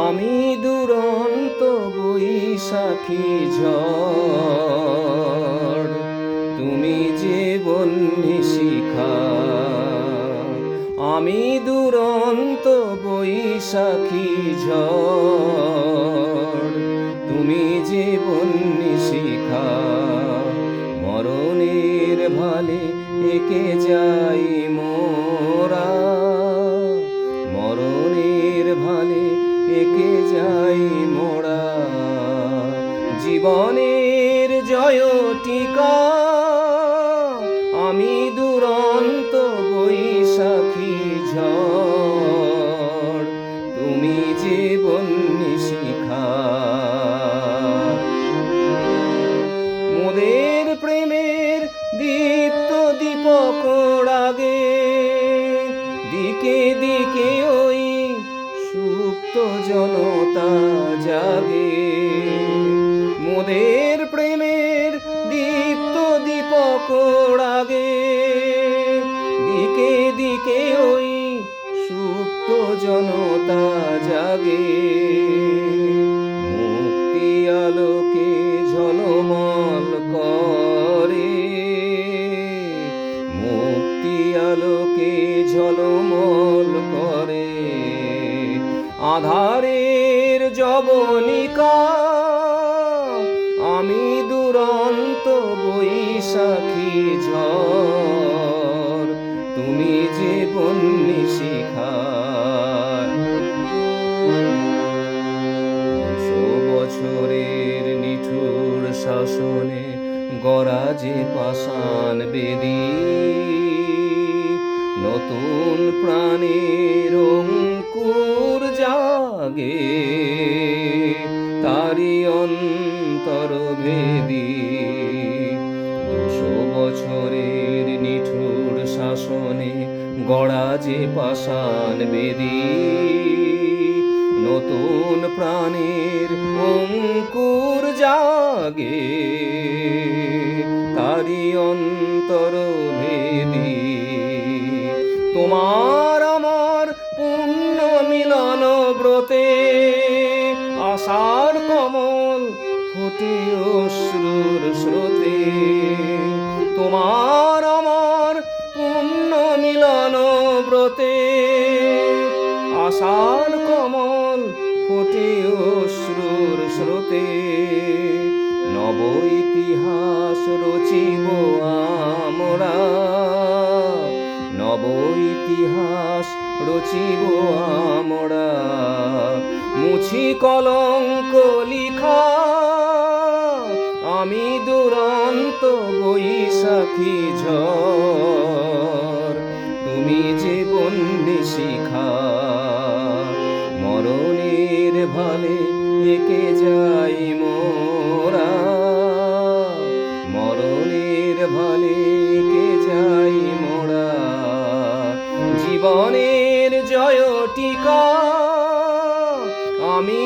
আমি দুরন্ত বৈশাখী ঝড়, তুমি জীবন শিখা। আমি দুরন্ত বৈশাখী ঝড়, তুমি জীবন শিখা। মরণের ভালে একে যাই মোরা, মরণের ভালে একে যাই মোরা। জীবনের জয়টিকা আমি দুরন্ত বৈশাখী ঝড়, তুমি জীবন শিখা। মোদের প্রেমের দীপ্ত দীপক রাগে, দিকে দিকে ওই সুপ্ত জনতা জাগে। মোদের প্রেমের দীপ্ত দীপক রাগে, দিকে দিকে ওই সুপ্ত জনতা জাগে। মুক্তি আলোকে ঝলমল করে, মুক্তি আলোকে ঝলমল করে। আধারের যবনিকা আমি দুরন্ত বৈশাখী ঝড়, তুমি জীবন শিখা। 200 বছরের নিঠুর শাসনে গড়া যে পাষাণ বেদী, নতুন প্রাণের অঙ্কুর জাগে তারি অন্তরভেদী। 200 বছরের নিঠুর শাসনে গড়া যে পাষাণ বেদী, নতুন প্রাণের অঙ্কুর জাগে তারি অন্তরভেদী। তোমার আমার পুণ্য মিলন ব্রতে আশার কমল ফোটে অশ্রুর স্রোতে। তোমার আমার পুণ্য মিলন ব্রতে আশার কমল ফোটে অশ্রুর স্রোতে। নব ইতিহাস রচিব আমরা, নব ইতিহাস রচিব আমরা। মুছি কলঙ্ক লিখা আমি দুরন্ত বৈশাখী ঝড়, তুমি জীবন শিখা। মরণের ভালে একে যাই মোরা, মরণের ভালে একে যাই মোরা। জীবনের জয়টিকা আমি